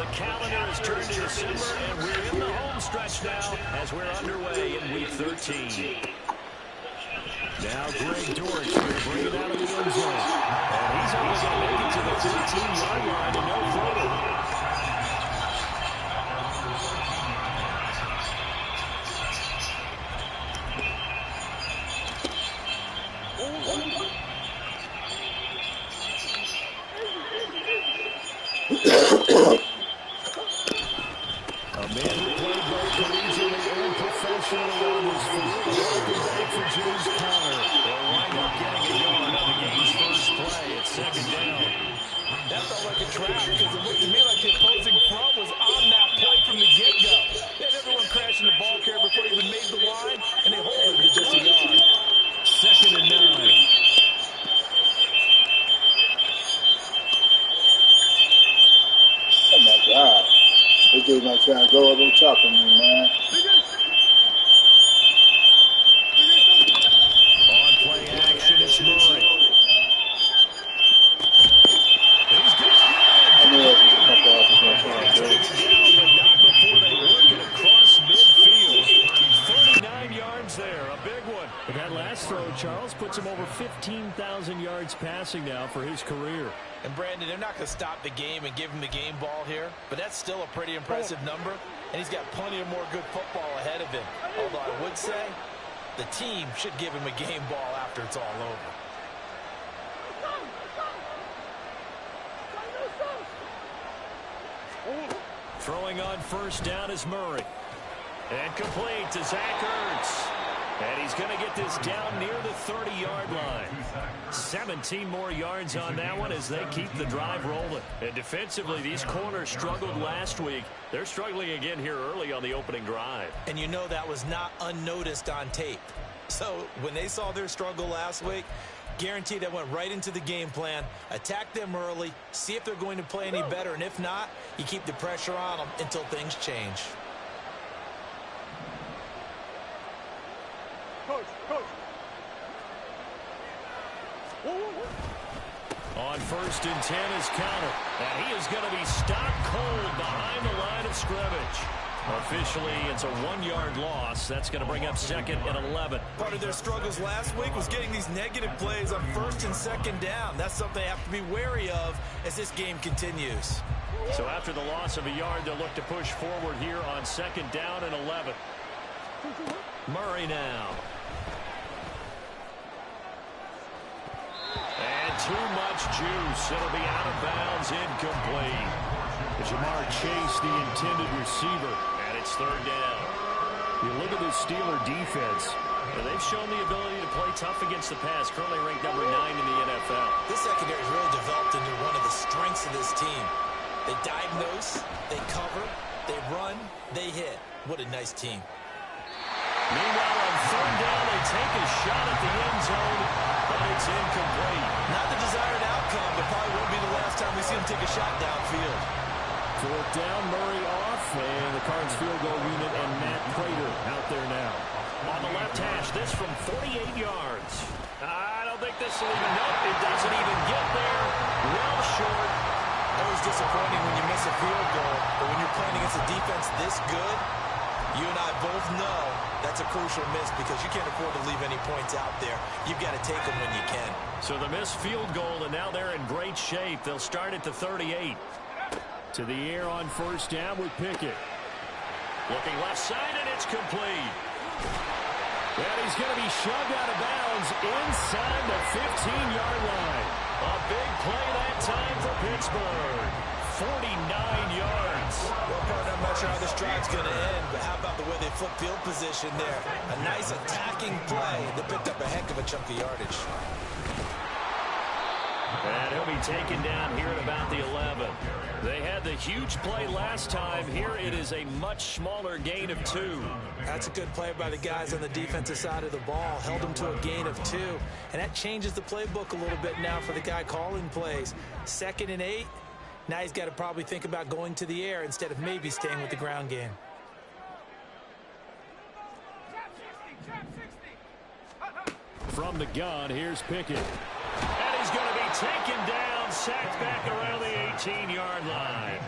The calendar has turned to December, and we're in the home stretch now as we're underway in Week 13. Now Greg Dortch going to bring it out of the end zone. And he's only going to make it to the 13-yard line and no further. A man who played both collegiately and professionally on his feet. Welcome back for James Conner. They'll wind up getting a yard on the game's first play at second down. That felt like a trap because it looked to me like the opposing front was on that play from the get-go. They had everyone crashing the ball carrier before he even made the line, and they hold him to just a yard. Second and 9. Oh, my God. This dude might try to go up on top of me, man. On play action, it's Murray. He's got I knew that was a couple off his my trying to do. down, but not before they work it across midfield. 39 yards there, a big one. But that last throw, Charles, puts him over 15,000 yards passing now for his career. And Brandon, they're not going to stop the game and give him the game ball here, but that's still a pretty impressive number, and he's got plenty of more good football ahead of him. Although I would say the team should give him a game ball after it's all over. Throwing on first down is Murray. And complete to Zach Ertz. And he's going to get this down near the 30-yard line. 17 more yards on that one as they keep the drive rolling. And defensively, these corners struggled last week. They're struggling again here early on the opening drive. And you know that was not unnoticed on tape. So when they saw their struggle last week, guaranteed they went right into the game plan, attack them early, see if they're going to play any better, and if not, you keep the pressure on them until things change. On first and 10 is Conner. And he is going to be stopped cold behind the line of scrimmage. Officially, it's a 1-yard loss. That's going to bring up second and 11. Part of their struggles last week was getting these negative plays on first and second down. That's something they have to be wary of as this game continues. So after the loss of a yard, they'll look to push forward here on second down and 11. Murray now. And too much juice. It'll be out of bounds, incomplete. Jamar Chase, the intended receiver, and it's third down. You look at this Steeler defense, and they've shown the ability to play tough against the pass, currently ranked number 9 in the NFL. This secondary has really developed into one of the strengths of this team. They diagnose, they cover, they run, they hit. What a nice team. Meanwhile, on third down, they take a shot at the end zone, but it's incomplete. Not the desired outcome, but probably won't be the last time we see him take a shot downfield. Fourth down, Murray off, and the Cards field goal unit and Matt Prater out there now. On the left hash, this from 48 yards. I don't think this will even, nope, it doesn't even get there. Well short. Always disappointing when you miss a field goal, but when you're playing against a defense this good, you and I both know that's a crucial miss because you can't afford to leave any points out there. You've got to take them when you can. So the missed field goal, and now they're in great shape. They'll start at the 38. To the air on first down with Pickett. Looking left side, and it's complete. And he's going to be shoved out of bounds inside the 15-yard line. A big play that time for Pittsburgh. 49 yards. Well, partner, I'm not sure how this drive's going to end, but how about the way they flip field position there? A nice attacking play that picked up a heck of a chunk of yardage. And he'll be taken down here at about the 11. They had the huge play last time. Here it is a much smaller gain of 2. That's a good play by the guys on the defensive side of the ball. Held them to a gain of 2. And that changes the playbook a little bit now for the guy calling plays. 2nd and 8. Now he's got to probably think about going to the air instead of maybe staying with the ground game. From the gun, here's Pickett. And he's going to be taken down, sacked back around the 18-yard line.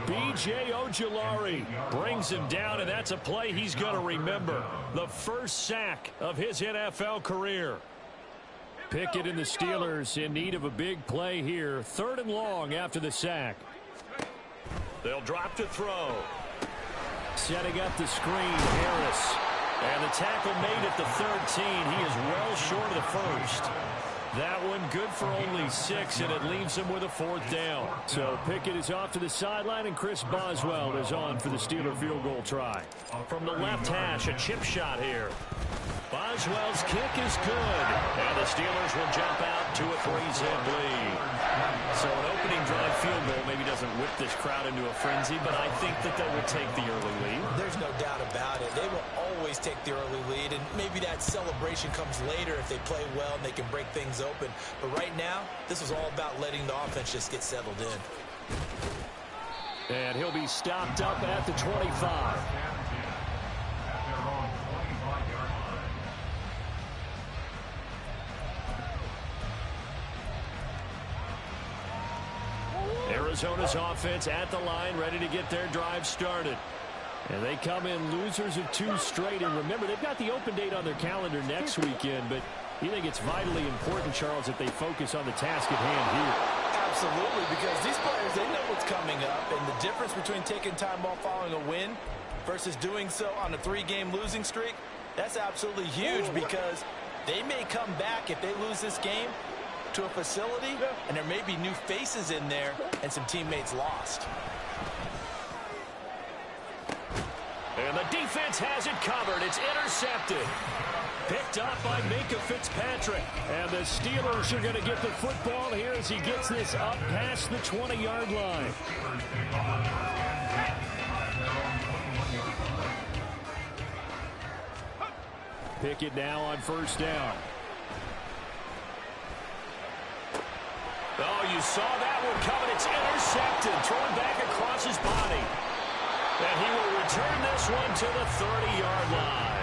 B.J. Ojulari brings him down, and that's a play he's going to remember. The first sack of his NFL career. Pickett and the Steelers in need of a big play here. 3rd and long after the sack. They'll drop to throw. Setting up the screen, Harris. And the tackle made at the 13. He is well short of the first. That one good for only 6, and it leaves him with a 4th down. So Pickett is off to the sideline, and Chris Boswell is on for the Steeler field goal try. From the left hash, a chip shot here. Boswell's kick is good, and the Steelers will jump out to a 3-zip lead. So an opening drive field goal maybe doesn't whip this crowd into a frenzy, but I think that they will take the early lead. There's no doubt about it. They will always take the early lead, and maybe that celebration comes later if they play well and they can break things open. But right now, this is all about letting the offense just get settled in. And he'll be stopped up at the 25. Arizona's offense at the line, ready to get their drive started. And they come in losers of 2 straight. And remember, they've got the open date on their calendar next weekend, but you think it's vitally important, Charles, that they focus on the task at hand here. Absolutely, because these players, they know what's coming up, and the difference between taking time off following a win versus doing so on a 3-game losing streak, that's absolutely huge, because they may come back if they lose this game to a facility, and there may be new faces in there and some teammates lost. And the defense has it covered. It's intercepted. Picked up by Minkah Fitzpatrick. And the Steelers are going to get the football here as he gets this up past the 20-yard line. Pickett now on 1st down. Oh, you saw that one coming. It's intercepted. Thrown back across his body. And he will return this one to the 30-yard line.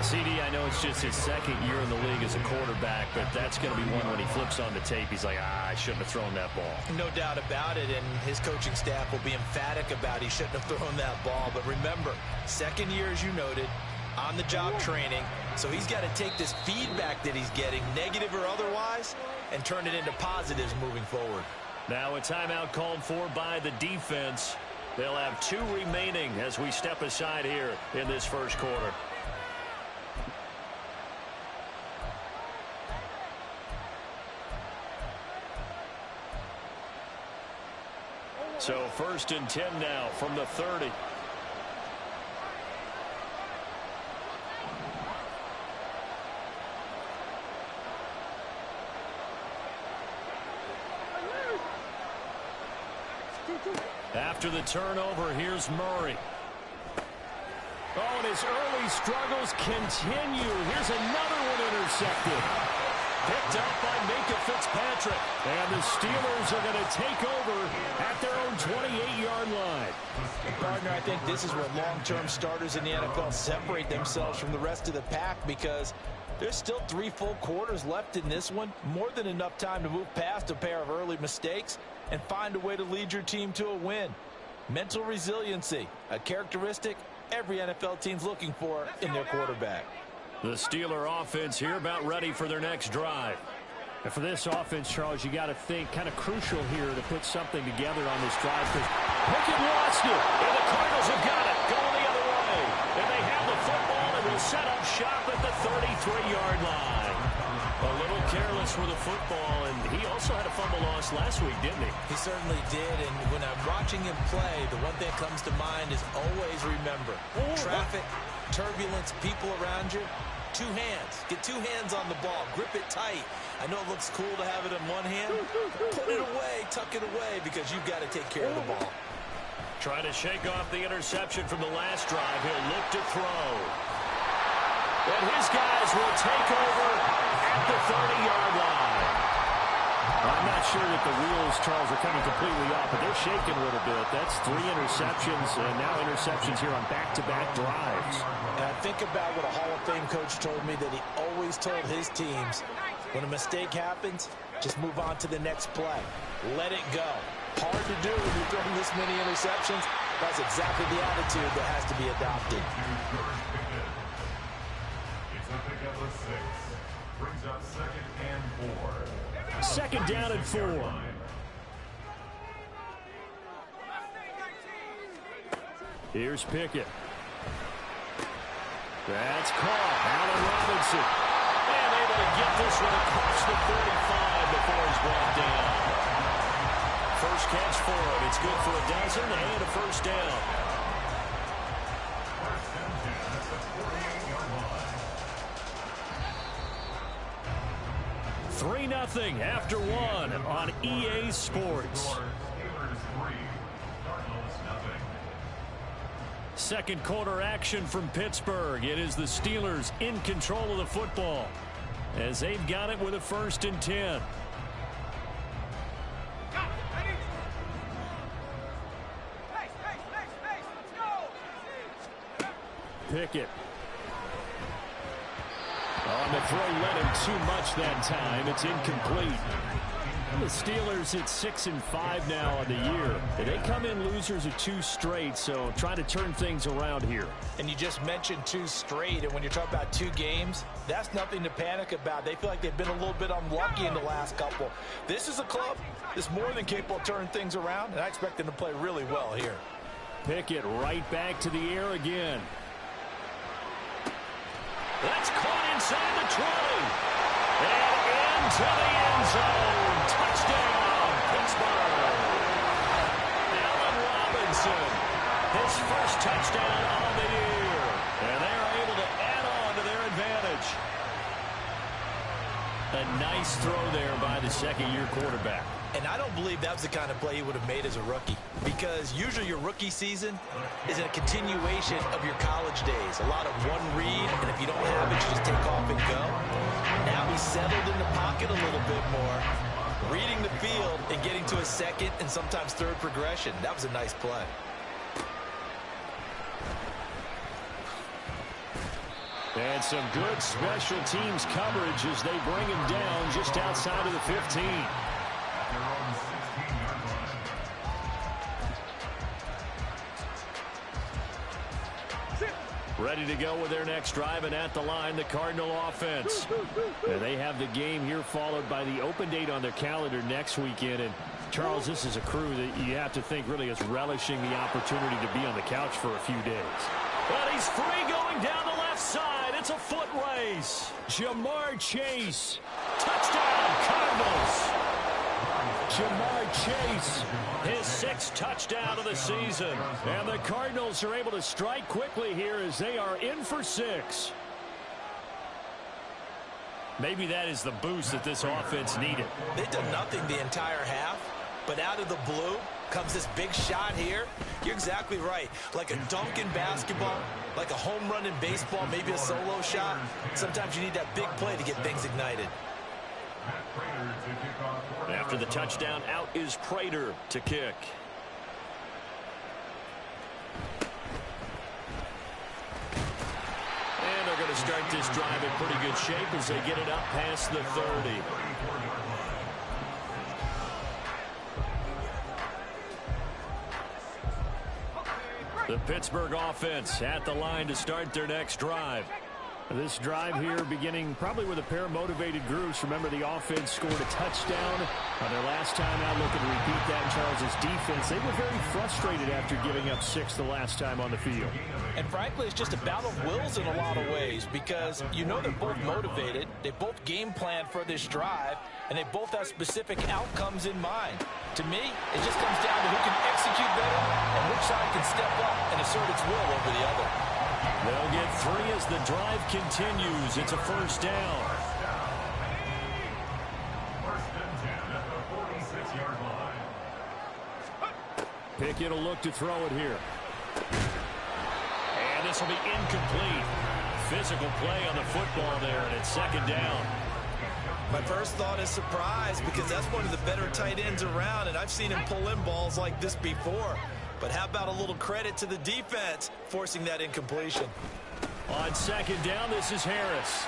CD, I know it's just his 2nd year in the league as a quarterback, but that's going to be one when he flips on the tape. He's like, I shouldn't have thrown that ball. No doubt about it, and his coaching staff will be emphatic about he shouldn't have thrown that ball. But remember, 2nd year, as you noted, on-the-job training. So he's got to take this feedback that he's getting, negative or otherwise, and turn it into positives moving forward. Now a timeout called for by the defense. They'll have 2 remaining as we step aside here in this first quarter. So 1st and 10 now from the 30. After the turnover, here's Murray. Oh, and his early struggles continue. Here's another one intercepted. Picked up by Minkah Fitzpatrick. And the Steelers are going to take over at their own 28-yard line. Partner, I think this is where long-term starters in the NFL separate themselves from the rest of the pack, because there's still 3 full quarters left in this one. More than enough time to move past a pair of early mistakes and find a way to lead your team to a win. Mental resiliency, a characteristic every NFL team's looking for in their quarterback. The Steeler offense here about ready for their next drive. And for this offense, Charles, you got to think kind of crucial here to put something together on this drive, because Pickett lost it, and the Cardinals have got it going the other way. And they have the football and will set up shop at the 33-yard line. A little careless with the football, and he also had a fumble loss last week, didn't he? He certainly did, and when I'm watching him play, the one thing that comes to mind is always remember, traffic, turbulence, people around you, 2 hands. Get 2 hands on the ball. Grip it tight. I know it looks cool to have it in one hand. Put it away, tuck it away, because you've got to take care of the ball. Trying to shake off the interception from the last drive. He'll look to throw. And his guys will take over at the 30-yard line. I'm not sure that the wheels, Charles, are coming completely off, but they're shaking a little bit. That's 3 interceptions, and now interceptions here on back-to-back drives. And I think about what a Hall of Fame coach told me, that he always told his teams, When a mistake happens, just move on to the next play. Let it go. Hard to do when you're throwing this many interceptions. That's exactly the attitude that has to be adopted. It's a pickup of 6. Brings up 2nd and 4. 2nd down and 4. Here's Pickett. That's caught. Allen Robinson. And able to get this one across the 35 before he's brought down. First catch for him. It's good for a dozen and a first down. 3-0 after 1 on EA Sports. Second quarter action from Pittsburgh. It is the Steelers in control of the football as they've got it with a 1st and 10. Pickett. On the throw, led him too much that time. It's incomplete. The Steelers at 6-5 now on the year. They come in losers of 2 straight, so trying to turn things around here. And you just mentioned 2 straight, and when you're talking about 2 games, that's nothing to panic about. They feel like they've been a little bit unlucky in the last couple. This is a club that's more than capable of turning things around, and I expect them to play really well here. Pickett right back to the air again. That's caught inside the 20. And into the end zone. Touchdown, Pittsburgh. Allen Robinson, his first touchdown on the year. And they are able to add on to their advantage. A nice throw there by the 2nd-year quarterback. And I don't believe that was the kind of play he would have made as a rookie, because usually your rookie season is a continuation of your college days. A lot of one read, and if you don't have it, you just take off and go. Now he's settled in the pocket a little bit more, reading the field and getting to a 2nd and sometimes 3rd progression. That was a nice play. And some good special teams coverage as they bring him down just outside of the 15. Ready to go with their next drive, and at the line, the Cardinal offense. And they have the game here followed by the open date on their calendar next weekend. And Charles, this is a crew that you have to think really is relishing the opportunity to be on the couch for a few days. But he's free going down the left side. It's a foot race. Jamar Chase. Touchdown, Cardinals. Jamar Chase, his 6th touchdown of the season. And the Cardinals are able to strike quickly here as they are in for 6. Maybe that is the boost that this offense needed. They've done nothing the entire half, but out of the blue comes this big shot here. You're exactly right. Like a dunk in basketball, like a home run in baseball, maybe a solo shot. Sometimes you need that big play to get things ignited. After the touchdown, out is Prater to kick. And they're going to start this drive in pretty good shape as they get it up past the 30. The Pittsburgh offense at the line to start their next drive. This drive here beginning probably with a pair of motivated groups. Remember, the offense scored a touchdown on their last time out. Looking to repeat that in Charles' defense. They were very frustrated after giving up 6 the last time on the field. And frankly, it's just a battle of wills in a lot of ways, because you know they're both motivated. They both game plan for this drive, and they both have specific outcomes in mind. To me, it just comes down to who can execute better and which side can step up and assert its will over the other. They'll get 3 as the drive continues. It's a first down. First and 10 at the 46-yard line. Pickett will look to throw it here. And this will be incomplete. Physical play on the football there, and it's 2nd down. My first thought is surprise, because that's one of the better tight ends around, and I've seen him pull in balls like this before. But how about a little credit to the defense forcing that incompletion? On 2nd down, this is Harris.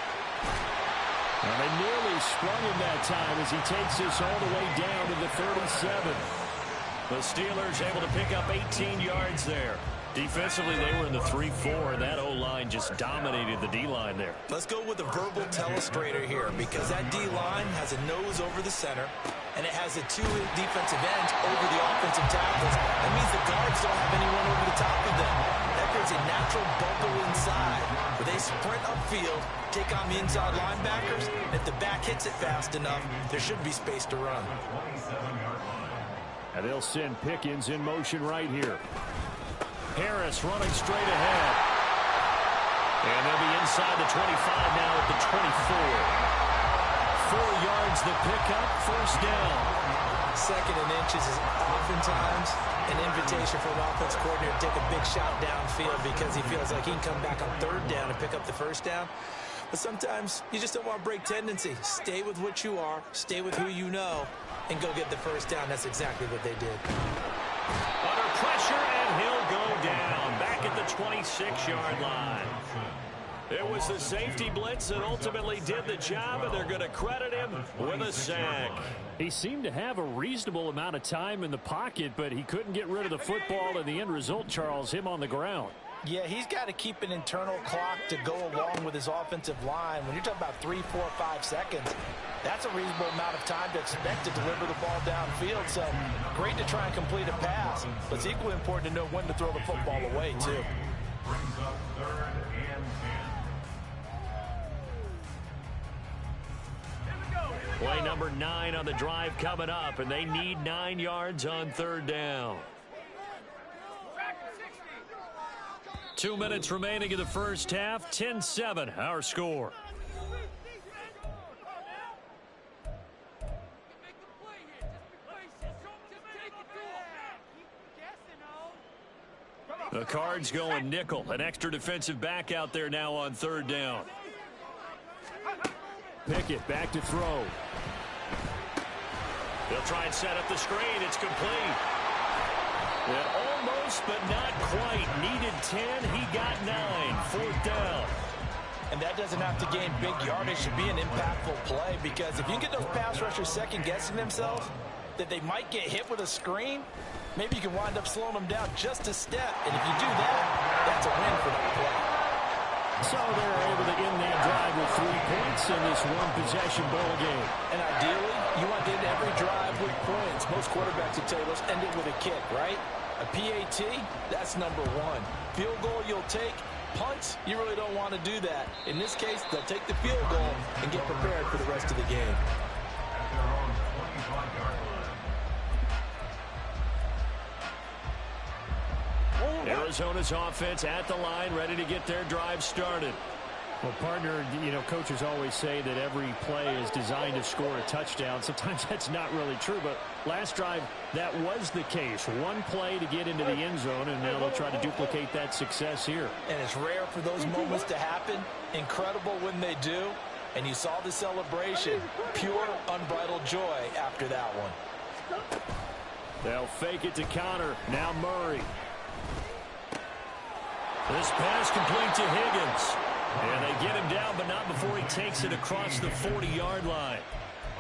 Well, they nearly sprung him that time as he takes this all the way down to the 37. The Steelers able to pick up 18 yards there. Defensively, they were in the 3-4, and that O-line just dominated the D-line there. Let's go with a verbal telestrator here, because that D-line has a nose over the center, and it has the two defensive ends over the offensive tackles. That means the guards don't have anyone over the top of them. That creates a natural bubble inside, where they sprint upfield, take on the inside linebackers. If the back hits it fast enough, there should be space to run. And they'll send Pickens in motion right here. Harris running straight ahead. And they'll be inside the 25 now at the 24. 4 yards the pickup, first down. Second and inches is oftentimes an invitation for an offense coordinator to take a big shot downfield because he feels like he can come back on third down and pick up the first down. But sometimes you just don't want to break tendency. Stay with what you are, stay with who you know, and go get the first down. That's exactly what they did. Under pressure, and he'll go down back at the 26-yard line. It was the safety blitz that ultimately did the job, and they're going to credit him with a sack. He seemed to have a reasonable amount of time in the pocket, but he couldn't get rid of the football, and the end result, Charles, him on the ground. Yeah, he's got to keep an internal clock to go along with his offensive line. When you're talking about 3, 4, 5 seconds, that's a reasonable amount of time to expect to deliver the ball downfield. So great to try and complete a pass, but it's equally important to know when to throw the football away, too. Brings up 3rd and 10. Play number 9 on the drive coming up, and they need 9 yards on third down. 2 minutes remaining in the first half. 10-7, our score. The Cards going nickel. An extra defensive back out there now on third down. Pickett back to throw. They'll try and set up the screen. It's complete. And almost, but not quite. Needed 10. He got 9. Fourth down. And that doesn't have to gain big yardage. It should be an impactful play, because if you can get those pass rushers second-guessing themselves that they might get hit with a screen, maybe you can wind up slowing them down just a step. And if you do that, that's a win for that play. So they're able to end that drive with 3 points in this one-possession ball game. And ideally, you want to end every drive with points. Most quarterbacks would tell you, let's end it with a kick, right? A PAT, that's number 1. Field goal you'll take. Punts, you really don't want to do that. In this case, they'll take the field goal and get prepared for the rest of the game. At their own 25-yard line. Arizona's offense at the line, ready to get their drive started. Well, partner, you know, coaches always say that every play is designed to score a touchdown. Sometimes that's not really true, but last drive, that was the case. One play to get into the end zone, and now they'll try to duplicate that success here. And it's rare for those moments to happen. Incredible when they do. And you saw the celebration. Pure, unbridled joy after that one. They'll fake it to Connor. Now Murray. This pass complete to Higgins. And they get him down, but not before he takes it across the 40-yard line.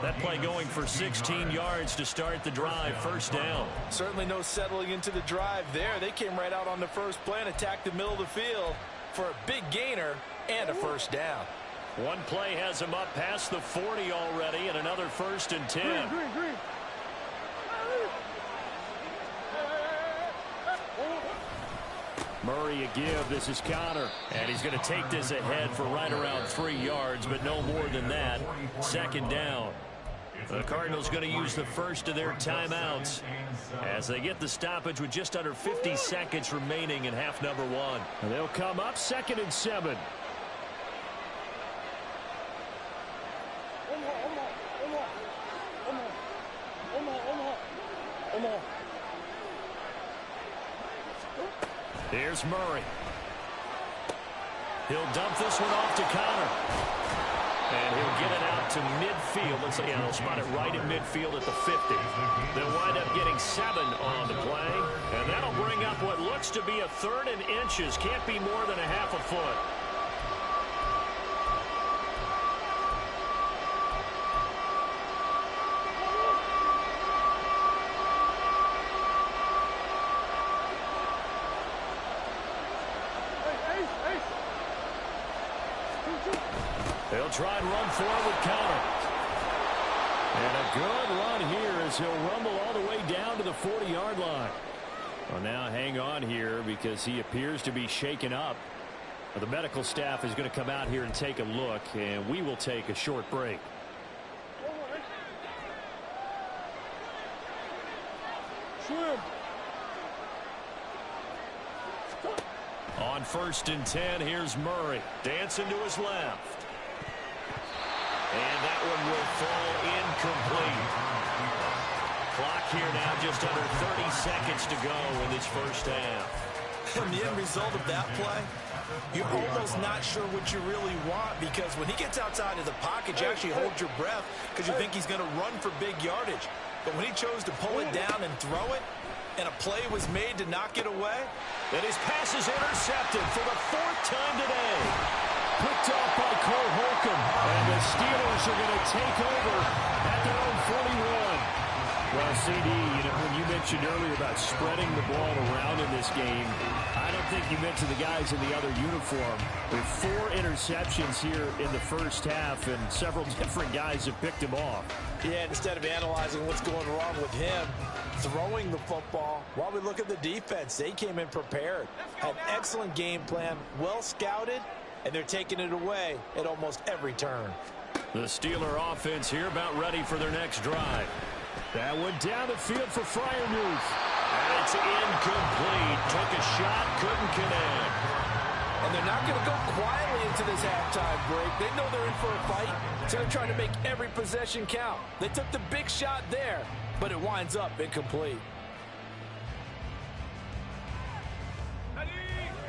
That play going for 16 yards to start the drive. First down. Certainly no settling into the drive there. They came right out on the first play and attacked the middle of the field for a big gainer and a first down. One play has him up past the 40 already, and another 1st and 10. Murray a give. This is Connor. And he's going to take this ahead for right around 3 yards, but no more than that. Second down. The Cardinals going to use the first of their timeouts as they get the stoppage with just under 50 seconds remaining in half number 1. And they'll come up 2nd and 7. Here's Murray. He'll dump this one off to Connor. And he'll get it out to midfield. Let's see, they'll spot it right in midfield at the 50. They'll wind up getting 7 on the play. And that'll bring up what looks to be a 3rd and inches. Can't be more than a half a foot. They'll try and run forward counter. And a good run here as he'll rumble all the way down to the 40-yard line. Well, now hang on here because he appears to be shaken up. The medical staff is going to come out here and take a look, and we will take a short break. On 1st and 10, here's Murray. Dancing to his left. And that one will fall incomplete. Clock here now just under 30 seconds to go in this first half. And the end result of that play, you're almost not sure what you really want, because when he gets outside of the pocket, you actually hold your breath because you think he's going to run for big yardage. But when he chose to pull it down and throw it, and a play was made to knock it away, and his pass is intercepted for the 4th time today. Picked off by Cole Holcomb, and the Steelers are going to take over at their own 41. Well, CD, when you mentioned earlier about spreading the ball around in this game, I don't think you mentioned the guys in the other uniform. With 4 interceptions here in the first half, and several different guys have picked him off. Yeah, instead of analyzing what's going wrong with him, throwing the football, while we look at the defense, they came in prepared. Had excellent game plan, well scouted, and they're taking it away at almost every turn. The Steeler offense here about ready for their next drive. That went down the field for Freiermuth. And it's incomplete. Took a shot, couldn't connect. And they're not going to go quietly into this halftime break. They know they're in for a fight, so they're trying to make every possession count. They took the big shot there, but it winds up incomplete.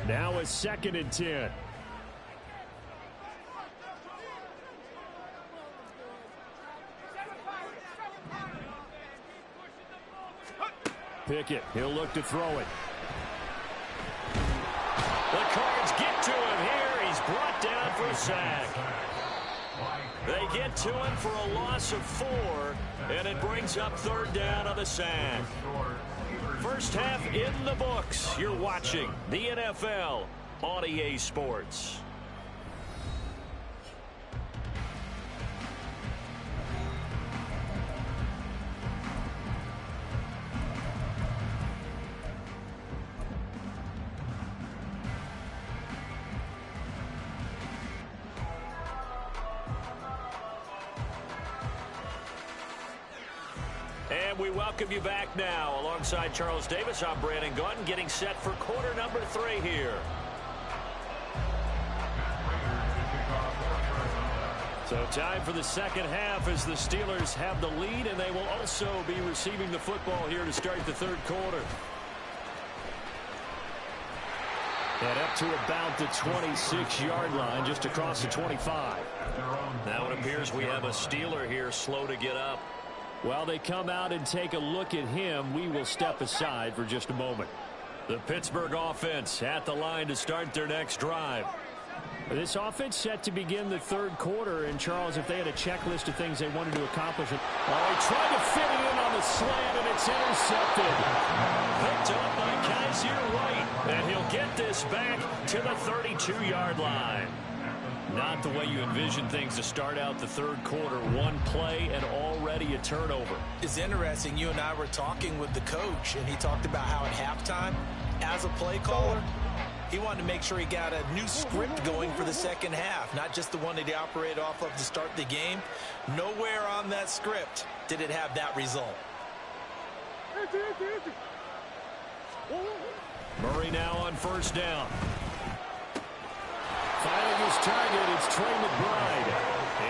Now a 2nd and 10. Pickett, he'll look to throw it. The Cards get to him here. He's brought down for a sack. They get to him for a loss of 4, and it brings up 3rd down on the sack. First half in the books. You're watching the NFL on EA Sports. And we welcome you back now. Alongside Charles Davis, I'm Brandon Gaudin, getting set for quarter number 3 here. So time for the second half as the Steelers have the lead, and they will also be receiving the football here to start the 3rd quarter. And up to about the 26-yard line, just across the 25. Now it appears we have a Steeler here slow to get up. While they come out and take a look at him, we will step aside for just a moment. The Pittsburgh offense at the line to start their next drive. This offense set to begin the 3rd quarter, and Charles, if they had a checklist of things they wanted to accomplish, they tried to fit it in on the slant, and it's intercepted. Picked up by Kaiser White, and he'll get this back to the 32-yard line. Not the way you envision things to start out the 3rd quarter. One play and already a turnover. It's interesting. You and I were talking with the coach, and he talked about how at halftime, as a play caller, he wanted to make sure he got a new script going for the second half, not just the one that he operated off of to start the game. Nowhere on that script did it have that result. Murray now on 1st down. Finding his target, it's Trey McBride.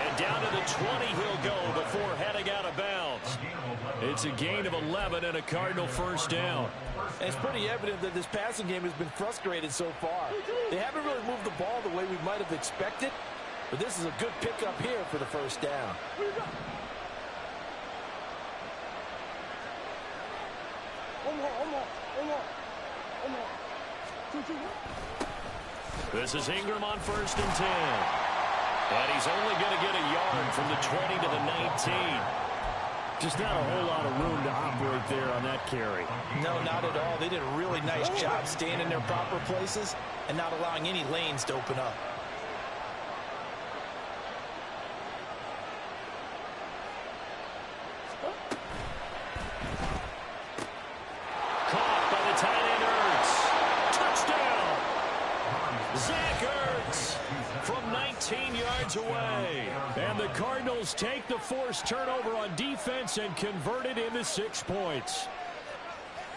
And down to the 20 he'll go before heading out of bounds. It's a gain of 11 and a Cardinal 1st down. And it's pretty evident that this passing game has been frustrated so far. They haven't really moved the ball the way we might have expected, but this is a good pickup here for the 1st down. This is Ingram on 1st and 10. And he's only going to get a yard from the 20 to the 19. Just not a whole lot of room to operate there on that carry. No, not at all. They did a really nice job staying in their proper places and not allowing any lanes to open up. yards away. And the Cardinals take the forced turnover on defense and convert it into 6 points.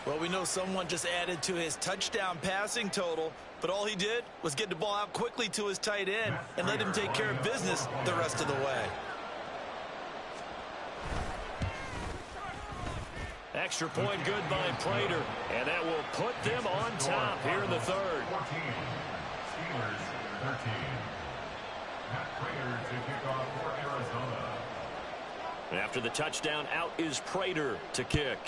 Well, we know someone just added to his touchdown passing total, but all he did was get the ball out quickly to his tight end and let him take care of business the rest of the way. Extra point good by Prater, and that will put them on top here in the third. 14. Steelers 13. Matt Prater to kick off for Arizona. After the touchdown, out is Prater to kick.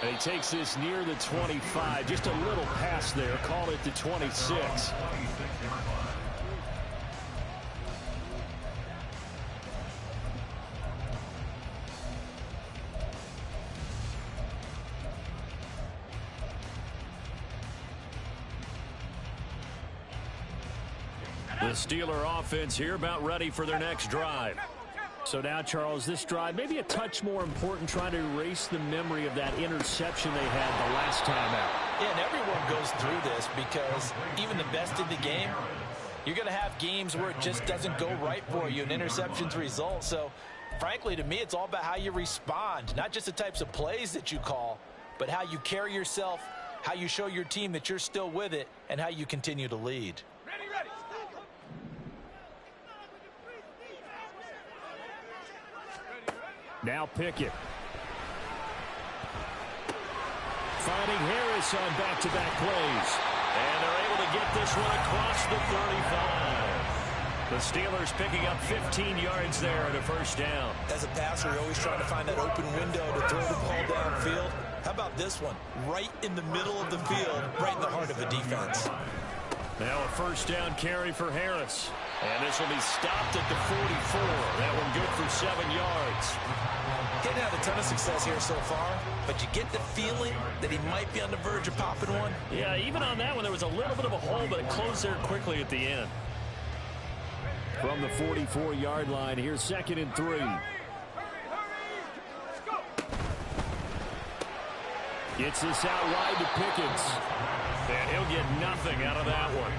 And he takes this near the 25. Just a little pass there. Call it the 26. The Steeler offense here about ready for their next drive. So now, Charles, this drive maybe a touch more important, trying to erase the memory of that interception they had the last time out. Yeah, and everyone goes through this because even the best in the game, you're going to have games where it just doesn't go right for you, and interceptions result. So, frankly, to me, it's all about how you respond, not just the types of plays that you call, but how you carry yourself, how you show your team that you're still with it, and how you continue to lead. Now Pickett. Finding Harris on back-to-back plays. And they're able to get this one across the 35. The Steelers picking up 15 yards there at a first down. As a passer, you're always trying to find that open window to throw the ball downfield. How about this one? Right in the middle of the field, right in the heart of a defense. Now a first down carry for Harris. And this will be stopped at the 44. That one good for 7 yards. Getting had a ton of success here so far, but you get the feeling that he might be on the verge of popping one. Yeah, even on that one, there was a little bit of a hole, but it closed there quickly at the end. From the 44-yard line, here's 2nd and 3. Gets this out wide to Pickens. And he'll get nothing out of that one.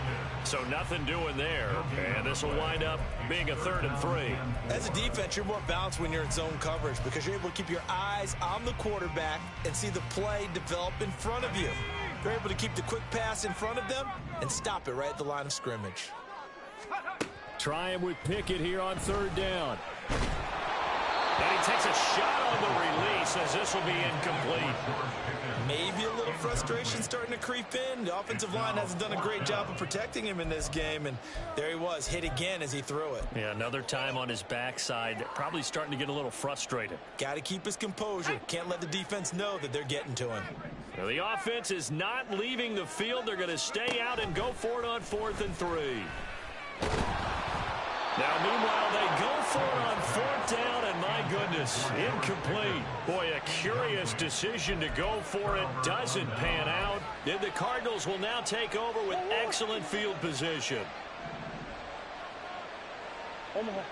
So nothing doing there. And this will wind up being a 3rd and 3. As a defense, you're more balanced when you're in zone coverage because you're able to keep your eyes on the quarterback and see the play develop in front of you. You're able to keep the quick pass in front of them and stop it right at the line of scrimmage. Trying with Pickett here on 3rd down. And he takes a shot on the release as this will be incomplete. Maybe a little frustration starting to creep in. The offensive line hasn't done a great job of protecting him in this game, and there he was, hit again as he threw it. Yeah, another time on his backside, probably starting to get a little frustrated. Got to keep his composure. Can't let the defense know that they're getting to him. Now, the offense is not leaving the field. They're going to stay out and go for it on 4th and 3. Now, meanwhile, they go for it on 4th down, and my goodness, incomplete. Boy, a curious decision to go for it. Doesn't pan out. And the Cardinals will now take over with excellent field position. Omaha.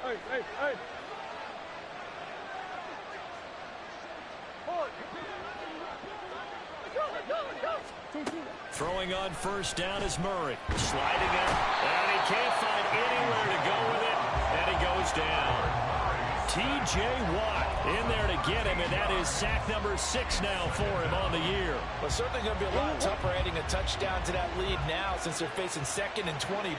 Hey. Throwing on 1st down is Murray. Sliding out, and he can't find anywhere to go with it, and he goes down. T.J. Watt in there to get him, and that is sack number 6 now for him on the year. Well, certainly going to be a lot tougher adding a touchdown to that lead now since they're facing 2nd and 20+.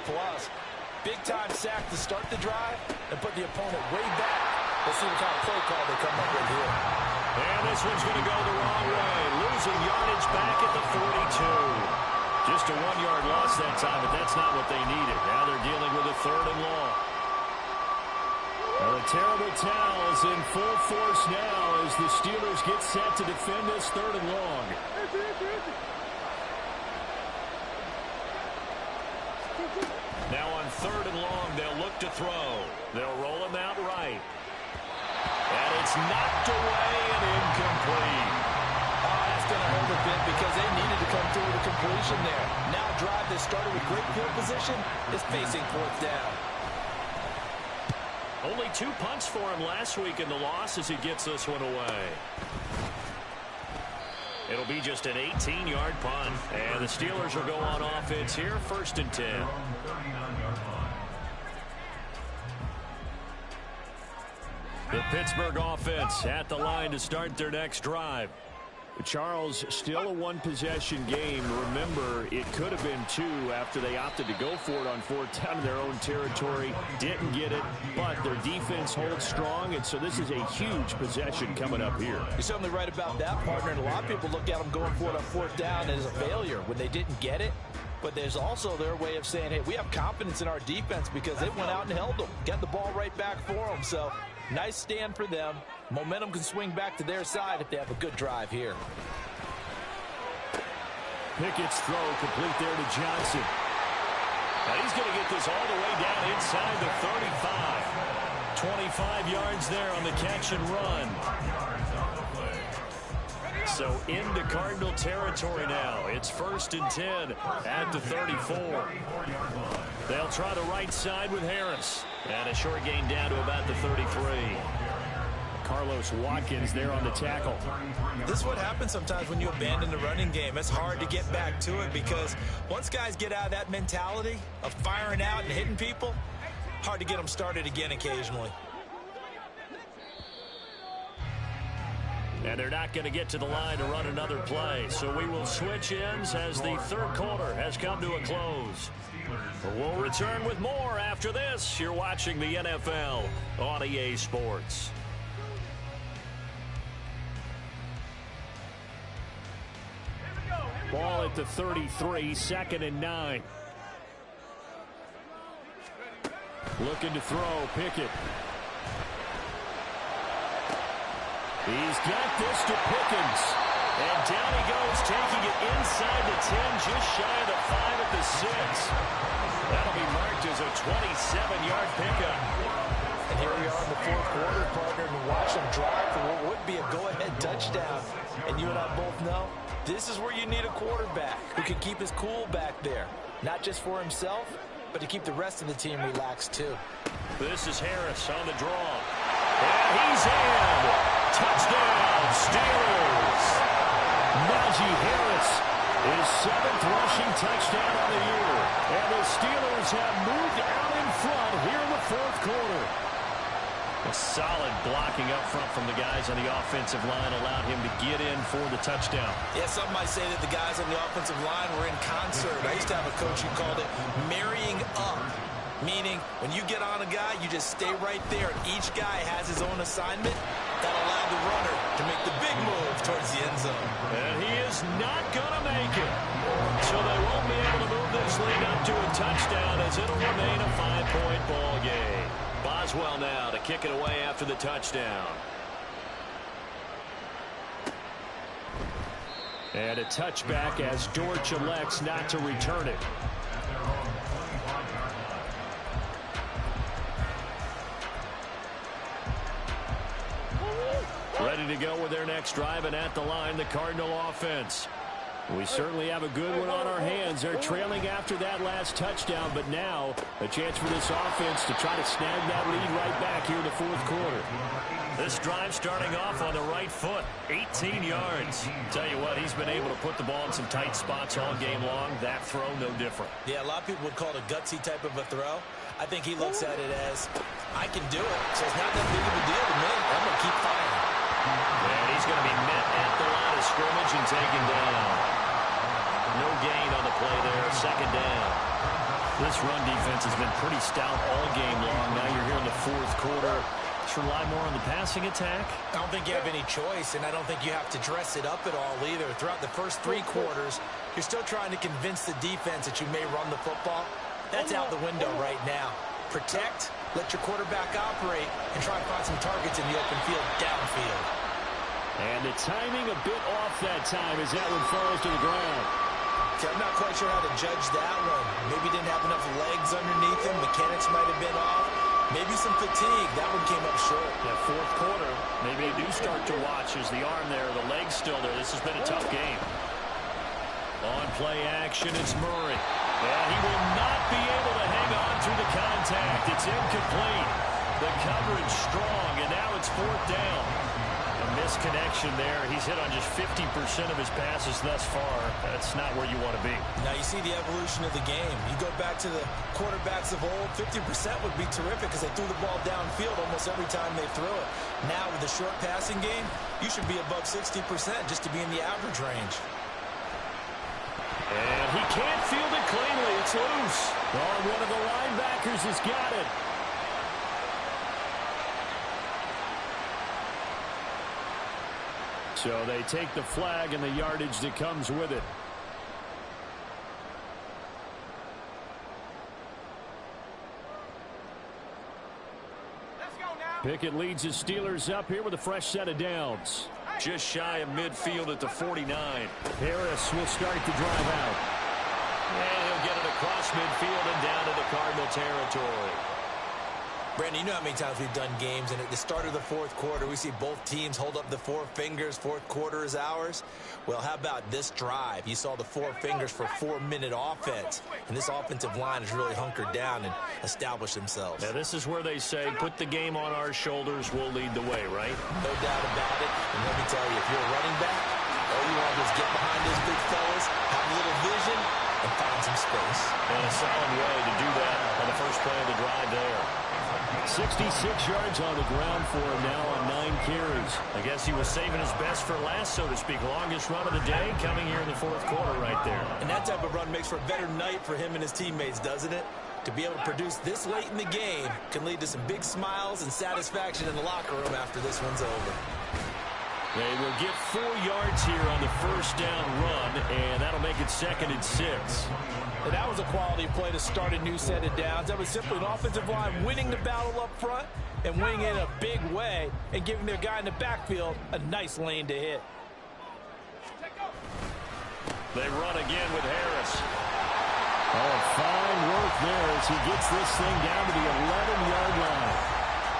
Big-time sack to start the drive and put the opponent way back. Let's see what kind of play call they come up with here. And this one's going to go the wrong way. Losing yardage back at the 42. Just a 1-yard loss that time, but that's not what they needed. Now they're dealing with a 3rd and long. Well, the terrible towels in full force now as the Steelers get set to defend this 3rd and long. Now on 3rd and long, they'll look to throw. They'll roll him out right. And it's knocked away and incomplete. Oh, that's going to hurt a bit because they needed to come through with a completion there. Now a drive that started with great field position is facing 4th down. Only 2 punts for him last week in the loss as he gets this one away. It'll be just an 18-yard punt. And the Steelers will go on offense here, 1st and 10. The Pittsburgh offense at the line to start their next drive. Charles, still a one-possession game. Remember, it could have been 2 after they opted to go for it on 4th down in their own territory. Didn't get it, but their defense holds strong, and so this is a huge possession coming up here. You're certainly right about that, partner, and a lot of people look at them going for it on 4th down as a failure when they didn't get it. But there's also their way of saying, hey, we have confidence in our defense because it went out and held them, got the ball right back for them. So nice stand for them. Momentum can swing back to their side if they have a good drive here. Pickett's throw complete there to Johnson. Now he's going to get this all the way down inside the 35. 25 yards there on the catch and run. So into Cardinal territory now. It's 1st and 10 at the 34. They'll try the right side with Harris. And a short gain down to about the 33. Carlos Watkins there on the tackle. This is what happens sometimes when you abandon the running game. It's hard to get back to it because once guys get out of that mentality of firing out and hitting people, hard to get them started again occasionally. And they're not going to get to the line to run another play. So we will switch ends as the 3rd quarter has come to a close. We'll return with more after this. You're watching the NFL on EA Sports. Ball at the 33, 2nd and 9. Looking to throw, Pickett. He's got this to Pickens. And down he goes, taking it inside the 10, just shy of the 5 at the 6. That'll be marked as a 27-yard pickup. And here we are in the 4th quarter, partner, and watch them drive for what would be a go-ahead touchdown. And you and I both know this is where you need a quarterback who can keep his cool back there. Not just for himself, but to keep the rest of the team relaxed too. This is Harris on the draw. And he's in. Touchdown, Steelers. Najee Harris, his 7th rushing touchdown of the year. And the Steelers have moved out in front here in the 4th quarter. A solid blocking up front from the guys on the offensive line allowed him to get in for the touchdown. Yeah, some might say that the guys on the offensive line were in concert. I used to have a coach who called it marrying up, meaning when you get on a guy, you just stay right there, and each guy has his own assignment that allowed the runner to make the big move towards the end zone. And he is not going to make it. So they won't be able to move this lead up to a touchdown as it'll remain a 5-point ball game. Boswell now to kick it away after the touchdown. And a touchback as Dortch elects not to return it. Ready to go with their next drive, and at the line, the Cardinal offense. We certainly have a good one on our hands. They're trailing after that last touchdown, but now a chance for this offense to try to snag that lead right back here in the 4th quarter. This drive starting off on the right foot, 18 yards. Tell you what, he's been able to put the ball in some tight spots all game long. That throw, no different. Yeah, a lot of people would call it a gutsy type of a throw. I think he looks at it as, I can do it, so it's not that big of a deal to me. I'm going to keep firing. And he's going to be met at the line of scrimmage and taken down. No gain on the play there, 2nd down. This run defense has been pretty stout all game long. Now you're here in the 4th quarter. Let's rely more on the passing attack. I don't think you have any choice, and I don't think you have to dress it up at all either. Throughout the first 3 quarters, you're still trying to convince the defense that you may run the football. That's out the window right now. Protect, let your quarterback operate, and try to find some targets in the open field downfield. And the timing a bit off that time as that one falls to the ground. I'm not quite sure how to judge that one. Maybe didn't have enough legs underneath him. Mechanics might have been off. Maybe some fatigue. That one came up short. Yeah, 4th quarter. Maybe you do start to watch as the arm there, the leg's still there. This has been a tough game. On play action, it's Murray. And he will not be able to hang on through the contact. It's incomplete. The coverage strong, and now it's 4th down. A misconnection there. He's hit on just 50% of his passes thus far. That's not where you want to be. Now you see the evolution of the game. You go back to the quarterbacks of old, 50% would be terrific because they threw the ball downfield almost every time they threw it. Now with the short passing game, you should be above 60% just to be in the average range. And he can't field it cleanly. It's loose. Oh, one of the linebackers has got it. So they take the flag and the yardage that comes with it. Pickett leads his Steelers up here with a fresh set of downs. Just shy of midfield at the 49. Harris will start the drive out. And he'll get it across midfield and down to the Cardinal territory. Brandon, you know how many times we've done games, and at the start of the 4th quarter, we see both teams hold up the 4 fingers, 4th quarter is ours. Well, how about this drive? You saw the 4 fingers for 4-minute offense, and this offensive line has really hunkered down and established themselves. Now, this is where they say, put the game on our shoulders, we'll lead the way, right? No doubt about it, and let me tell you, if you're a running back, all you want to do is get behind those big fellas, have a little vision, and find some space. And a solid way to do that on the first play of the drive there. 66 yards on the ground for him now on 9 carries. I guess he was saving his best for last, so to speak. Longest run of the day coming here in the 4th quarter right there. And that type of run makes for a better night for him and his teammates, doesn't it? To be able to produce this late in the game can lead to some big smiles and satisfaction in the locker room after this one's over. They will get 4 yards here on the first down run, and that'll make it 2nd and 6. And that was a quality play to start a new set of downs. That was simply an offensive line winning the battle up front and winning it in a big way and giving their guy in the backfield a nice lane to hit. They run again with Harris. Oh, fine work there as he gets this thing down to the 11-yard line.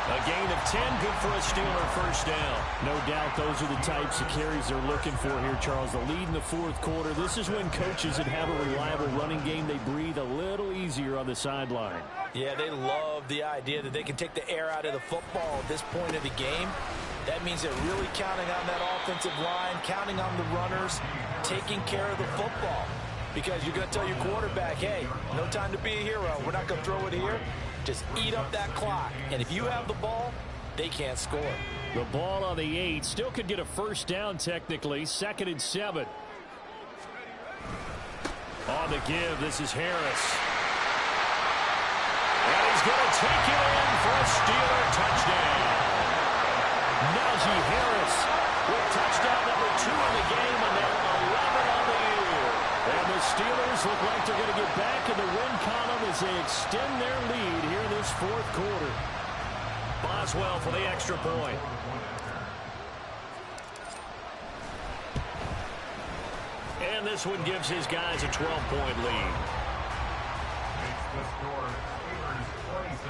A gain of 10, good for a Steeler first down. No doubt those are the types of carries they're looking for here, Charles. The lead in the 4th quarter. This is when coaches that have a reliable running game, they breathe a little easier on the sideline. Yeah, they love the idea that they can take the air out of the football at this point of the game. That means they're really counting on that offensive line, counting on the runners, taking care of the football. Because you're going to tell your quarterback, hey, no time to be a hero. We're not going to throw it here. Just eat up that clock. And if you have the ball, they can't score. The ball on the 8. Still could get a first down technically. 2nd and 7. On the give, this is Harris. And he's going to take it in for a Steeler touchdown. Najee Harris with touchdown number 2 in the game, and now 11 on the year. And the Steelers look like they're going to get back in the win column as they extend their lead here in this 4th quarter. Boswell for the extra point. And this one gives his guys a 12-point lead. Makes the score Steelers 26,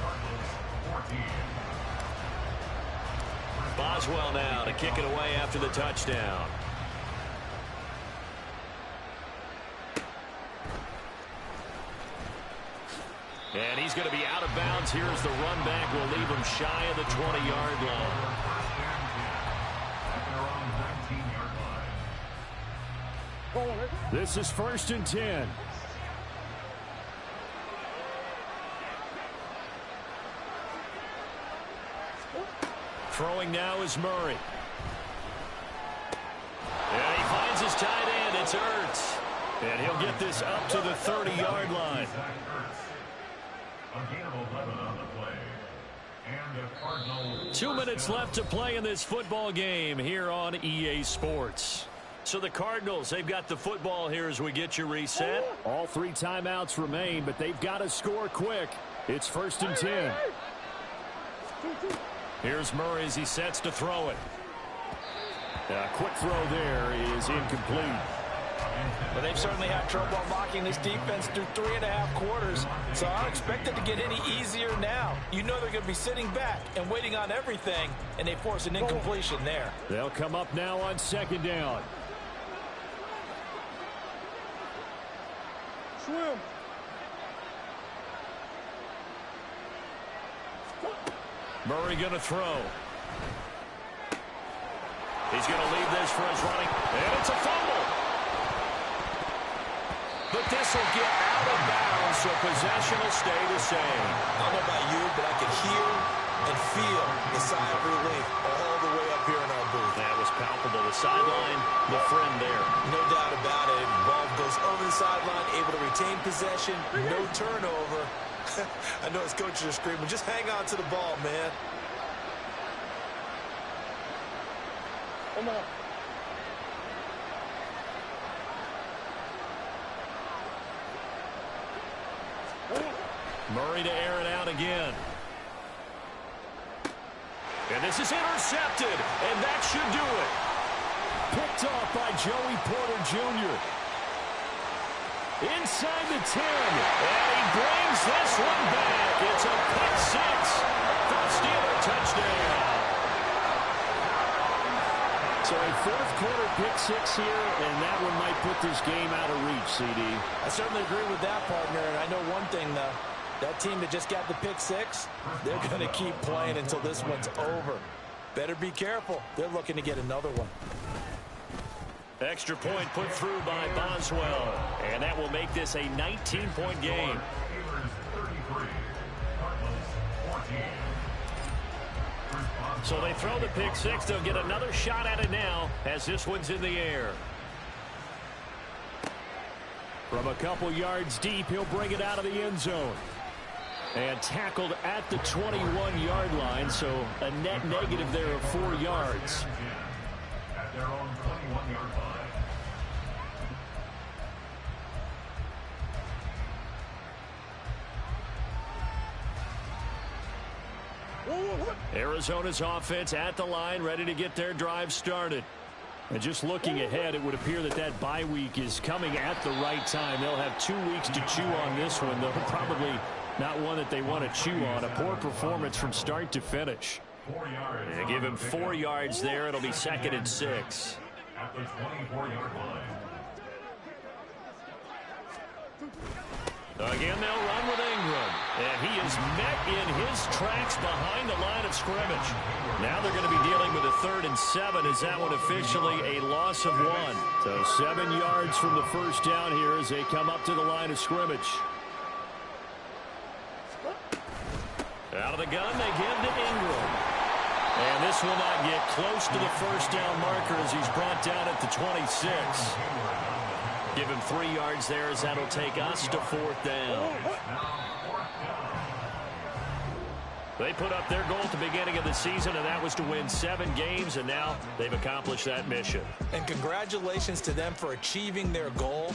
Cardinals 14. Boswell now to kick it away after the touchdown. And he's going to be out of bounds. Here's the run back. Will leave him shy of the 20-yard line. This is 1st and 10. Throwing now is Murray. And he finds his tight end. It's Ertz. And he'll get this up to the 30-yard line. A gain of 11 on the play. And a Cardinal 2 minutes left to play in this football game here on EA Sports. So the Cardinals, they've got the football here as we get you reset. All 3 timeouts remain, but they've got to score quick. It's 1st and 10. Here's Murray as he sets to throw it. A quick throw there is incomplete. But they've certainly had trouble unlocking this defense through 3.5 quarters, so I don't expect it to get any easier now. You know they're going to be sitting back and waiting on everything, and they force an incompletion there. They'll come up now on 2nd down. Swim. Murray going to throw. He's going to leave this for his running. And it's a fumble. But this will get out of bounds, so possession will stay the same. I don't know about you, but I can hear and feel the sigh of relief all the way up here in our booth. That was palpable. The sideline, the friend there. No doubt about it. Ball goes over the sideline, able to retain possession, no turnover. I know his coaches are screaming, just hang on to the ball, man. Come on. Murray to air it out again. And this is intercepted, and that should do it. Picked off by Joey Porter Jr. Inside the 10, and he brings this one back. It's a pick six for the Steeler touchdown. So a fourth quarter pick six here, and that one might put this game out of reach, CD. I certainly agree with that, partner, and I know one thing, though. That team that just got the pick six, they're going to keep playing until this one's over. Better be careful. They're looking to get another one. Extra point put through by Boswell, and that will make this a 19-point game. So they throw the pick six. They'll get another shot at it now as this one's in the air. From a couple yards deep, he'll bring it out of the end zone. And tackled at the 21-yard line, so a net negative there of 4 yards. At their own 21-yard line. Arizona's offense at the line, ready to get their drive started. And just looking ahead, it would appear that that bye week is coming at the right time. They'll have 2 weeks to chew on this one, though probably not one that they want to chew on. A poor performance from start to finish. 4 yards. They give him 4 yards there. It'll be 2nd and 6. At the 24-yard line. Again, they'll run with Ingram. And he is met in his tracks behind the line of scrimmage. Now they're going to be dealing with a 3rd and 7 as that one officially a loss of 1. So 7 yards from the first down here as they come up to the line of scrimmage. Out of the gun, they give to Ingram. And this will not get close to the first down marker as he's brought down at the 26. Give him 3 yards there as that'll take us to 4th down. They put up their goal at the beginning of the season, and that was to win 7 games, and now they've accomplished that mission. And congratulations to them for achieving their goal.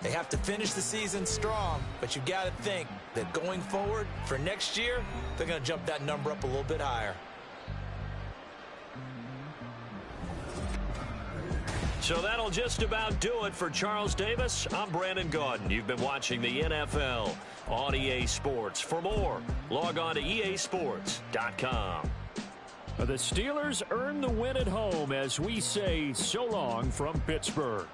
They have to finish the season strong, but you got to think that going forward for next year, they're going to jump that number up a little bit higher. So that'll just about do it for Charles Davis. I'm Brandon Gaudin. You've been watching the NFL on EA Sports. For more, log on to easports.com. The Steelers earn the win at home as we say so long from Pittsburgh.